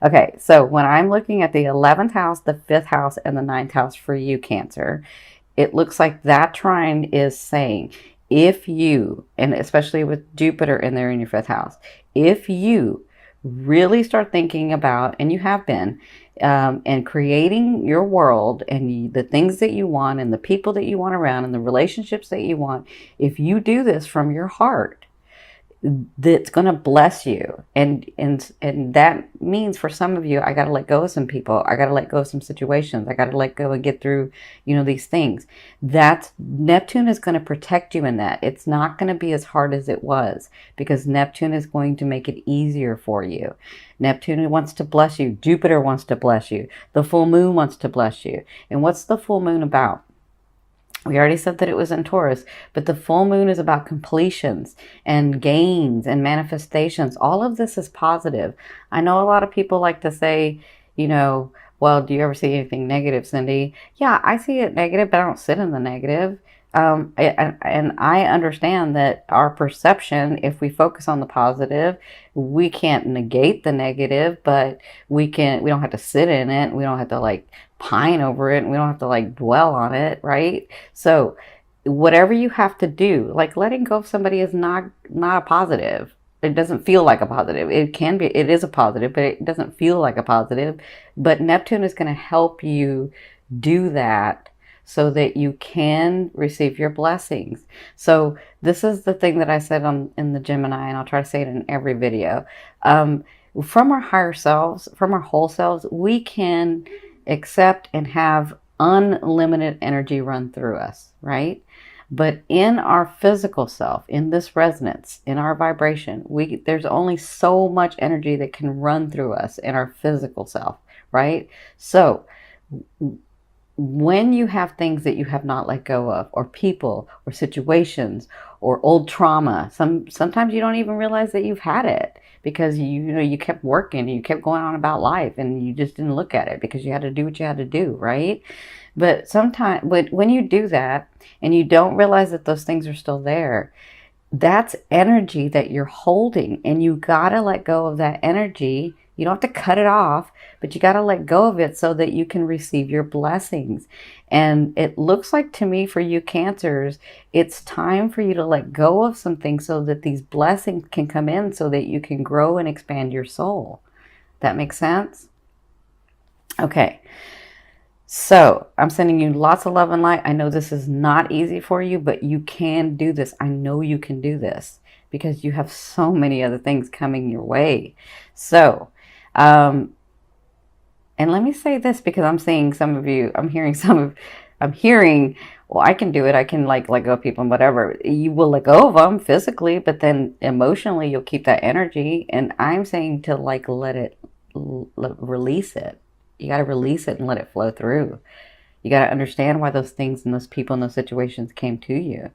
Okay, so when I'm looking at the 11th house, the 5th house, and the ninth house for you, Cancer, it looks like that trine is saying if you, and especially with Jupiter in there in your 5th house, if you really start thinking about, and you have been, and creating your world and the things that you want and the people that you want around and the relationships that you want, if you do this from your heart, that's going to bless you. And that means for some of you, I got to let go of some people. I got to let go of some situations. I got to let go and get through, these things. That Neptune is going to protect you in that. It's not going to be as hard as it was, because Neptune is going to make it easier for you. Neptune wants to bless you. Jupiter wants to bless you. The full moon wants to bless you. And what's the full moon about? We already said that it was in Taurus, but the full moon is about completions and gains and manifestations. All of this is positive. I know a lot of people like to say, well, do you ever see anything negative, Cindy? Yeah, I see it negative, but I don't sit in the negative. And I understand that our perception, if we focus on the positive, we can't negate the negative, but we don't have to sit in it. We don't have to like pine over it, and we don't have to like dwell on it, right? So whatever you have to do, like letting go of somebody is not a positive. It doesn't feel like a positive. It is a positive, but it doesn't feel like a positive. But Neptune is going to help you do that so that you can receive your blessings. So this is the thing that I said in the Gemini, and I'll try to say it in every video. From our higher selves, from our whole selves, we can accept and have unlimited energy run through us, right? But in our physical self, in this resonance, in our vibration, there's only so much energy that can run through us in our physical self, right? So when you have things that you have not let go of, or people, or situations, or old trauma, sometimes you don't even realize that you've had it, because you kept working, you kept going on about life, and you just didn't look at it because you had to do what you had to do, right? But sometimes, when you do that and you don't realize that those things are still there, that's energy that you're holding, and you gotta let go of that energy. You don't have to cut it off, but you gotta let go of it so that you can receive your blessings. And it looks like to me, for you Cancers, it's time for you to let go of some things so that these blessings can come in, so that you can grow and expand your soul. That makes sense? Okay. So I'm sending you lots of love and light. I know this is not easy for you, but you can do this. I know you can do this because you have so many other things coming your way. So, and let me say this, because I'm seeing some of you, I'm hearing, well, I can do it. I can like let go of people and whatever. You will let go of them physically, but then emotionally you'll keep that energy. And I'm saying to like release it. You got to release it and let it flow through. You got to understand why those things and those people and those situations came to you.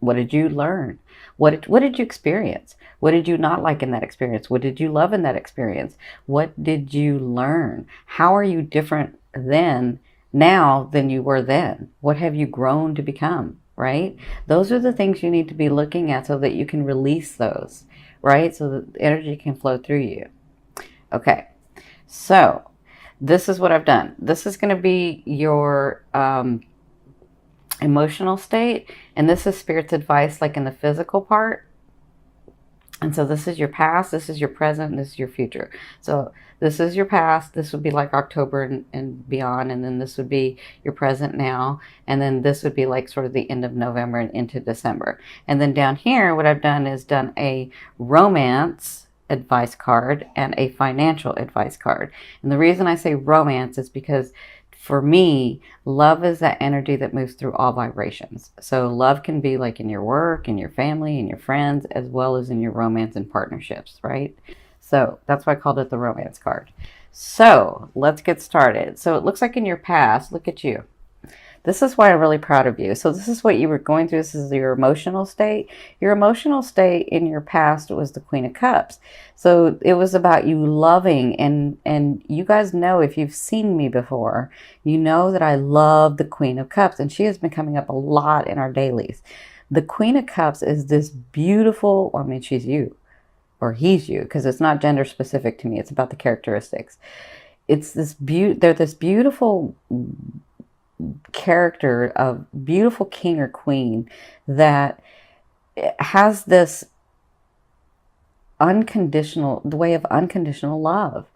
What did you learn? What did you experience? What did you not like in that experience? What did you love in that experience? What did you learn? How are you different now than you were then? What have you grown to become, right? Those are the things you need to be looking at so that you can release those, right? So that energy can flow through you. Okay, so this is what I've done. This is going to be your emotional state, and this is Spirit's advice, like in the physical part. And so this is your past, this is your present, this is your future. So this is your past. This would be like October and beyond, and then this would be your present now, and then this would be like sort of the end of November and into December. And then down here, what I've done is done a romance advice card and a financial advice card. And the reason I say romance is because for me, love is that energy that moves through all vibrations. So love can be like in your work, in your family, in your friends, as well as in your romance and partnerships, right? So that's why I called it the romance card. So let's get started. So it looks like in your past, look at you. This is why I'm really proud of you. So this is what you were going through. This is your emotional state. Your emotional state in your past was the Queen of Cups. So it was about you loving, and you guys know, if you've seen me before, you know that I love the Queen of Cups, and she has been coming up a lot in our dailies. The Queen of Cups is this beautiful, I mean, she's you. or he's you, because it's not gender specific to me. It's about the characteristics. It's they're this beautiful character of beautiful king or queen that has this the way of unconditional love.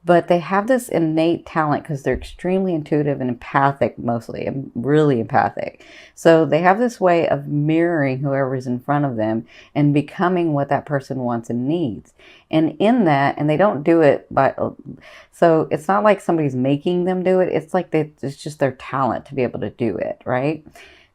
But they have this innate talent because they're extremely intuitive and empathic, mostly, and really empathic. So they have this way of mirroring whoever's in front of them and becoming what that person wants and needs. And in that, and they don't do it so it's not like somebody's making them do it. It's like it's just their talent to be able to do it, right?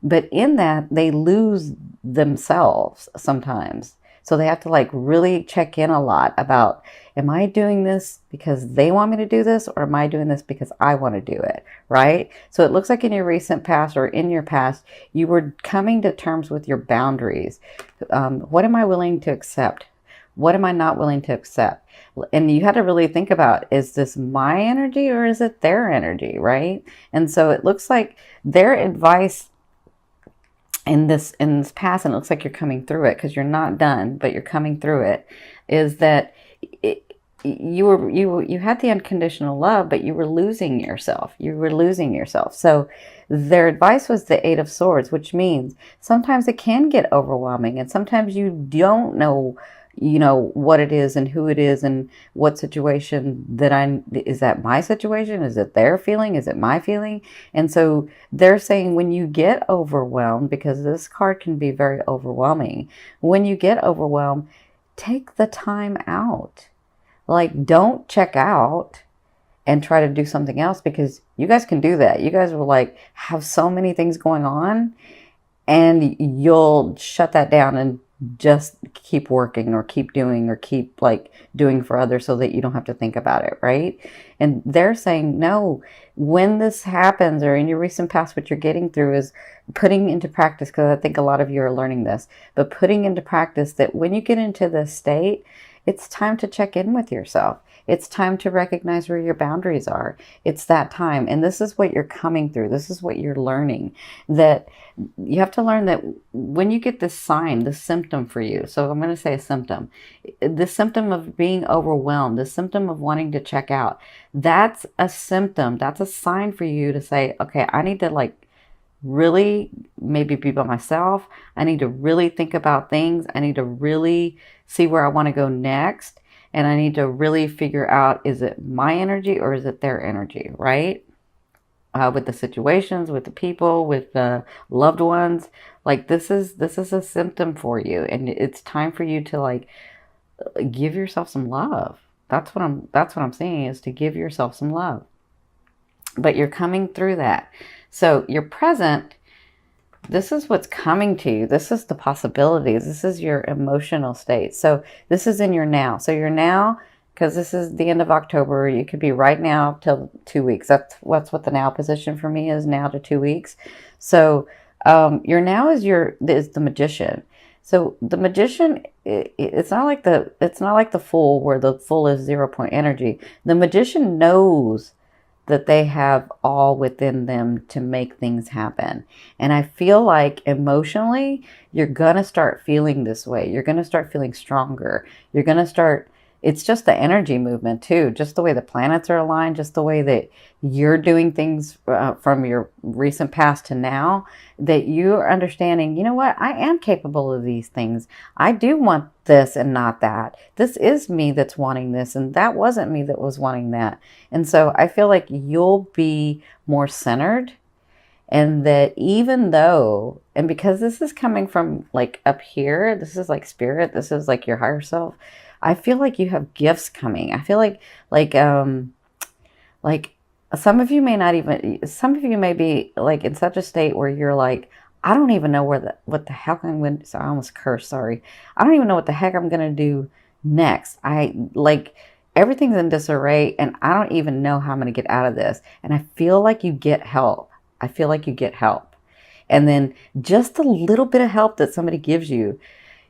But in that, they lose themselves sometimes. So they have to like really check in a lot about, am I doing this because they want me to do this, or am I doing this because I want to do it, right? So it looks like in your recent past or in your past, you were coming to terms with your boundaries. What am I willing to accept? What am I not willing to accept? And you had to really think about, is this my energy or is it their energy, right? And so it looks like their advice in this past, and it looks like you're coming through it because you're not done, but you're coming through it, is that you had the unconditional love, but you were losing yourself. You were losing yourself. So their advice was the Eight of Swords, which means sometimes it can get overwhelming, and sometimes you don't know, what it is and who it is and what situation is that my situation? Is it their feeling? Is it my feeling? And so they're saying, when you get overwhelmed, because this card can be very overwhelming, when you get overwhelmed, take the time out. Like, don't check out and try to do something else, because you guys can do that. You guys will like have so many things going on, and you'll shut that down and just keep working or keep doing or keep like doing for others so that you don't have to think about it, right? And they're saying, no, when this happens, or in your recent past, what you're getting through is putting into practice, because I think a lot of you are learning this, but putting into practice that when you get into this state, it's time to check in with yourself. It's time to recognize where your boundaries are. It's that time. And this is what you're coming through. This is what you're learning. That you have to learn that when you get this sign, this symptom for you. So I'm going to say a symptom. The symptom of being overwhelmed, the symptom of wanting to check out. That's a symptom. That's a sign for you to say, okay, I need to like really maybe be by myself. I need to really think about things. I need to really see where I want to go next. And I need to really figure out, is it my energy or is it their energy, right? With the situations, with the people, with the loved ones. Like this is a symptom for you. And it's time for you to like give yourself some love. That's what I'm saying, is to give yourself some love. But you're coming through that. So your present, this is what's coming to you. This is the possibilities. This is your emotional state. So this is in your now. So your now, because this is the end of October, you could be right now till 2 weeks. That's what the now position for me is, now to 2 weeks. So your now is the magician. So the magician, it's not like the fool, where the fool is 0 point energy. The magician knows that they have all within them to make things happen. And I feel like emotionally, you're going to start feeling this way. You're going to start feeling stronger. You're going to start, it's just the energy movement too, just the way the planets are aligned, just the way that you're doing things from your recent past to now, that you are understanding, you know what, I am capable of these things. I do want this and not that. This is me that's wanting this, and that wasn't me that was wanting that. And so I feel like you'll be more centered, and that even though, and because this is coming from like up here, this is like spirit, this is like your higher self, I feel like you have gifts coming. I feel like some of you may be like in such a state where you're like, I don't even know what the heck I'm going to, so I almost cursed, sorry. I don't even know what the heck I'm going to do next. Everything's in disarray, and I don't even know how I'm going to get out of this. And I feel like you get help. I feel like you get help. And then just a little bit of help that somebody gives you,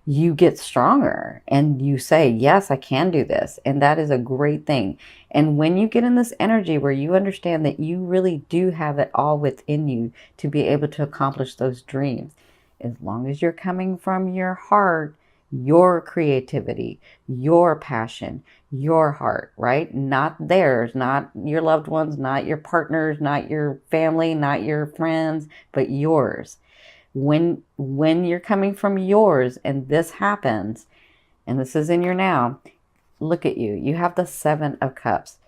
you get stronger and you say, yes, I can do this. And that is a great thing. And when you get in this energy where you understand that you really do have it all within you to be able to accomplish those dreams, as long as you're coming from your heart, your creativity, your passion, your heart, right? Not theirs, not your loved ones, not your partners, not your family, not your friends, but yours. When you're coming from yours and this happens, and this is in your now, look at you. You have the 7 of Cups.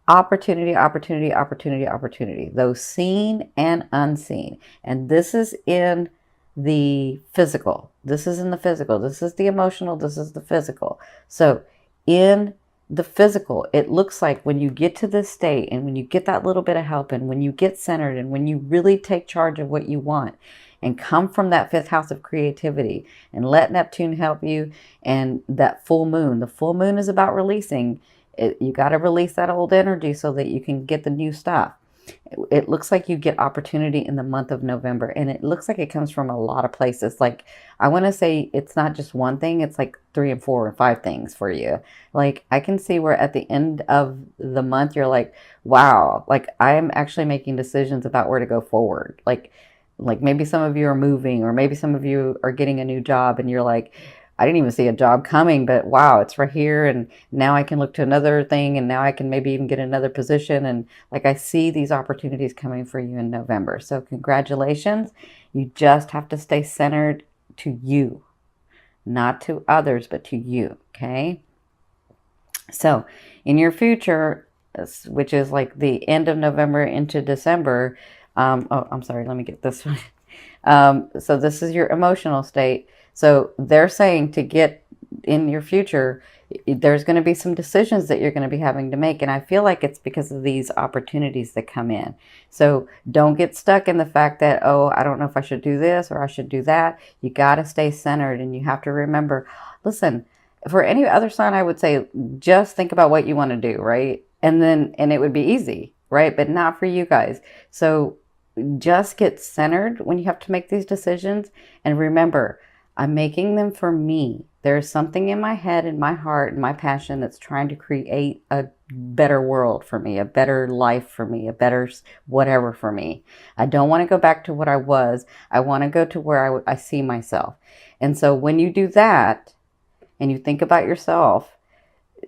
Opportunity, opportunity, opportunity, opportunity. Those seen and unseen. And this is in the physical. This is in the physical. This is the emotional. This is the physical. So in the physical, it looks like when you get to this state and when you get that little bit of help and when you get centered and when you really take charge of what you want and come from that 5th house of creativity and let Neptune help you, and that full moon. The full moon is about releasing. You got to release that old energy so that you can get the new stuff. It looks like you get opportunity in the month of November, and it looks like it comes from a lot of places. Like, I want to say it's not just one thing, it's like 3 and 4 or 5 things for you. Like, I can see where at the end of the month you're like, wow, like I'm actually making decisions about where to go forward. Like maybe some of you are moving, or maybe some of you are getting a new job and you're like, I didn't even see a job coming, but wow, it's right here. And now I can look to another thing, and now I can maybe even get another position. And like, I see these opportunities coming for you in November. So congratulations. You just have to stay centered to you, not to others, but to you. Okay. So in your future, which is like the end of November into December, oh, I'm sorry, let me get this one. So this is your emotional state. So they're saying to get in your future, there's going to be some decisions that you're going to be having to make. And I feel like it's because of these opportunities that come in. So don't get stuck in the fact that, oh, I don't know if I should do this or I should do that. You got to stay centered, and you have to remember, listen, for any other sign, I would say just think about what you want to do, right? And it would be easy, right? But not for you guys. So just get centered when you have to make these decisions. And remember, I'm making them for me. There's something in my head and my heart and my passion that's trying to create a better world for me, a better life for me, a better whatever for me. I don't want to go back to what I was. I want to go to where I see myself. And so when you do that and you think about yourself,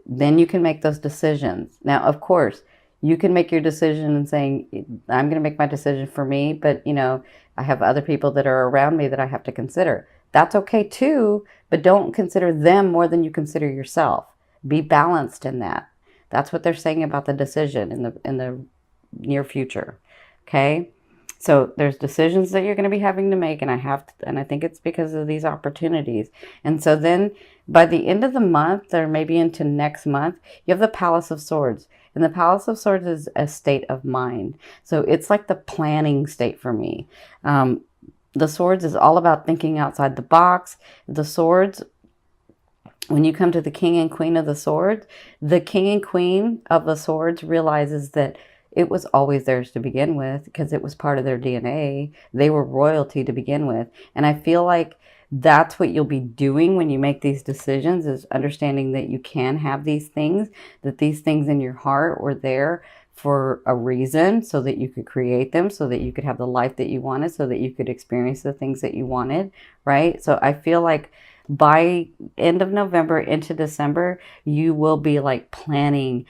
then you can make those decisions. Now, of course, you can make your decision and saying, I'm going to make my decision for me, but I have other people that are around me that I have to consider. That's okay too, but don't consider them more than you consider yourself. Be balanced in that. That's what they're saying about the decision in the near future. Okay? So there's decisions that you're going to be having to make, and I think it's because of these opportunities. And so then by the end of the month, or maybe into next month, you have the Palace of Swords. And the Palace of Swords is a state of mind. So it's like the planning state for me. The Swords is all about thinking outside the box. The Swords, when you come to the King and Queen of the Swords, the King and Queen of the Swords realizes that it was always theirs to begin with because it was part of their DNA. They were royalty to begin with. And I feel like that's what you'll be doing when you make these decisions, is understanding that you can have these things, that these things in your heart were there for a reason, so that you could create them, so that you could have the life that you wanted, so that you could experience the things that you wanted, right? So I feel like by end of November into December, you will be like planning,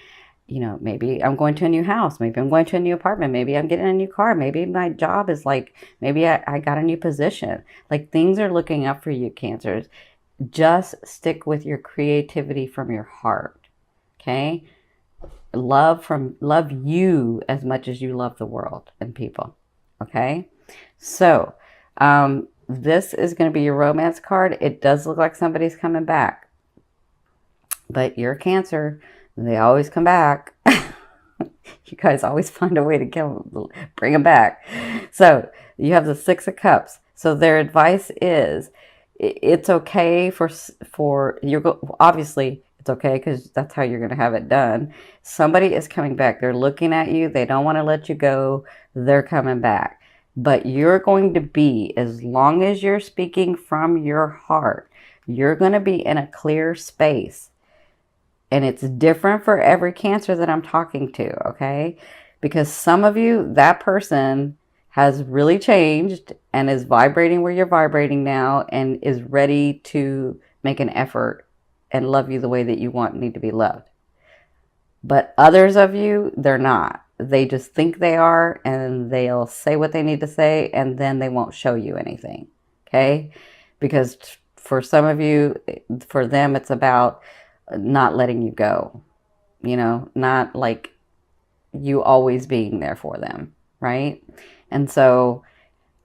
maybe I'm going to a new house, maybe I'm going to a new apartment, maybe I'm getting a new car, maybe my job is like, maybe I got a new position. Like, things are looking up for you, Cancers. Just stick with your creativity from your heart, okay? Love you as much as you love the world and people, okay? So this is going to be your romance card. It does look like somebody's coming back, but you're a Cancer. They always come back. You guys always find a way to bring them back. So you have the 6 of Cups. So their advice is, it's okay for obviously it's okay because that's how you're going to have it done. Somebody is coming back. They're looking at you. They don't want to let you go. They're coming back. But you're going to be, as long as you're speaking from your heart, you're going to be in a clear space. And it's different for every Cancer that I'm talking to, okay? Because some of you, that person has really changed and is vibrating where you're vibrating now and is ready to make an effort and love you the way that you need to be loved. But others of you, they're not. They just think they are, and they'll say what they need to say, and then they won't show you anything. Okay? Because for some of you, for them, it's about not letting you go. You know, not like you always being there for them, right? And so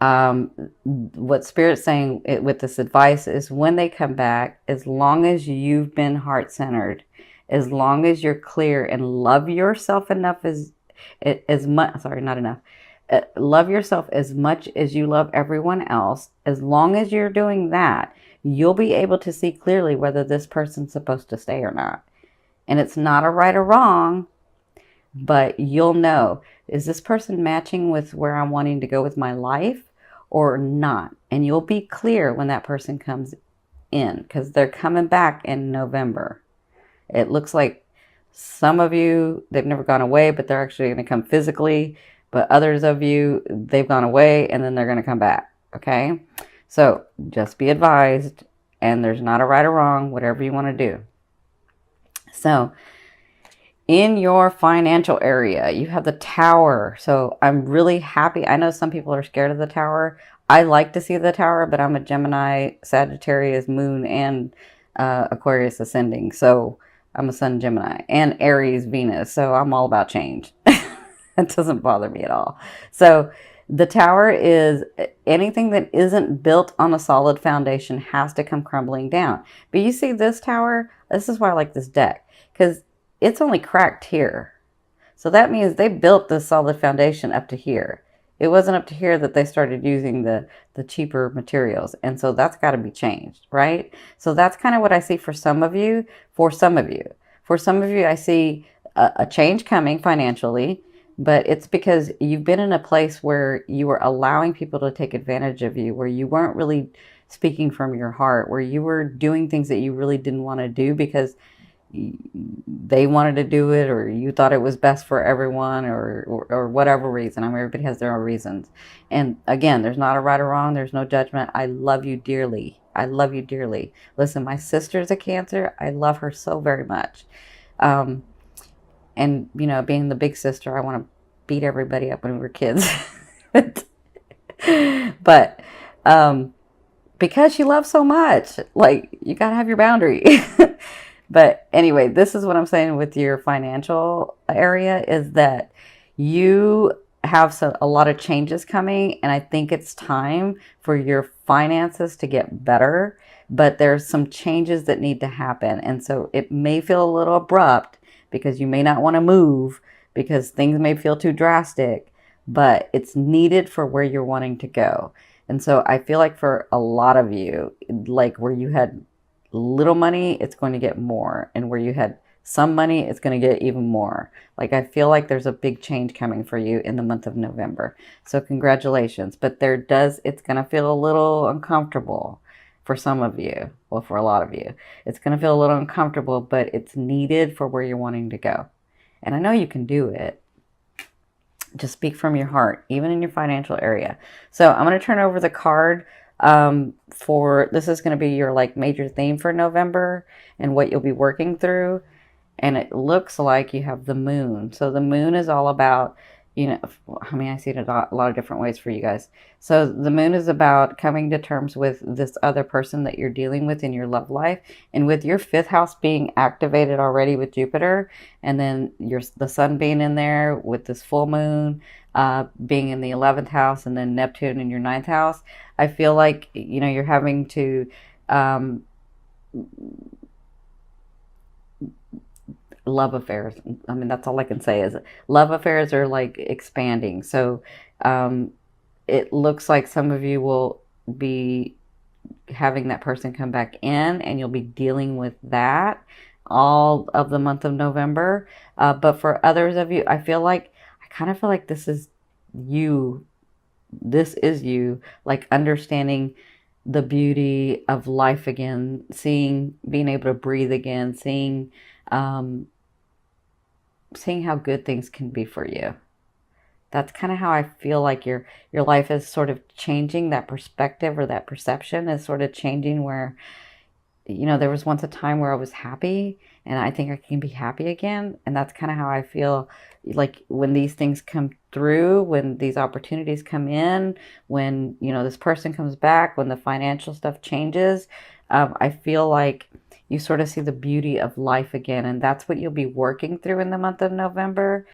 what Spirit's saying with this advice is when they come back, as long as you've been heart-centered, as long as you're clear and love yourself enough as much, sorry, not enough, love yourself as much as you love everyone else, as long as you're doing that, you'll be able to see clearly whether this person's supposed to stay or not. And it's not a right or wrong, but you'll know, is this person matching with where I'm wanting to go with my life or not? And you'll be clear when that person comes in, because they're coming back in November. It looks like some of you, they've never gone away, but they're actually going to come physically. But others of you, they've gone away and then they're going to come back. Okay? So just be advised, and there's not a right or wrong, whatever you want to do. So in your financial area, you have the Tower. So I'm really happy. I know some people are scared of the Tower. I like to see the Tower, but I'm a Gemini, Sagittarius, Moon, and Aquarius ascending. So I'm a Sun Gemini and Aries Venus. So I'm all about change. It doesn't bother me at all. So the Tower is anything that isn't built on a solid foundation has to come crumbling down. But you see this Tower, this is why I like this deck, because it's only cracked here. So that means they built this solid foundation up to here. It wasn't up to here that they started using the cheaper materials. And so that's got to be changed, right? So that's kind of what I see for some of you. For some of you, I see a change coming financially, but it's because you've been in a place where you were allowing people to take advantage of you, where you weren't really speaking from your heart, where you were doing things that you really didn't want to do because they wanted to do it, or you thought it was best for everyone, or whatever reason. I mean, everybody has their own reasons. And again, there's not a right or wrong. There's no judgment. I love you dearly. I love you dearly. Listen, my sister's a Cancer. I love her so very much. And, you know, being the big sister, I want to beat everybody up when we were kids. But because she loves so much, like, you got to have your boundary. But anyway, this is what I'm saying with your financial area is that you have a lot of changes coming, and I think it's time for your finances to get better, but there's some changes that need to happen. And so it may feel a little abrupt because you may not want to move because things may feel too drastic, but it's needed for where you're wanting to go. And so I feel like for a lot of you, like where you had little money, it's going to get more. And where you had some money, it's going to get even more. Like, I feel like there's a big change coming for you in the month of November. So congratulations. But it's going to feel a little uncomfortable for some of you. Well, for a lot of you, it's going to feel a little uncomfortable, but it's needed for where you're wanting to go. And I know you can do it. Just speak from your heart, even in your financial area. So I'm going to turn over the card this is going to be your like major theme for November and what you'll be working through. And it looks like you have the moon. So the moon is all about, you know, I mean, I see it a lot of different ways for you guys. So the moon is about coming to terms with this other person that you're dealing with in your love life. And with your 5th house being activated already with Jupiter, and then the sun being in there with this full moon, being in the 11th house, and then Neptune in your 9th house, I feel like, you know, you're having to, love affairs. I mean, that's all I can say is love affairs are like expanding. So it looks like some of you will be having that person come back in, and you'll be dealing with that all of the month of November. But for others of you, I kind of feel like this is you. This is you, like understanding the beauty of life again, being able to breathe again, seeing how good things can be for you. That's kind of how I feel like your life is sort of changing. That perspective or that perception is sort of changing, where there was once a time where I was happy, and I think I can be happy again. And that's kind of how I feel like when these things come through, when these opportunities come in, when, this person comes back, when the financial stuff changes, I feel like you sort of see the beauty of life again. And that's what you'll be working through in the month of November.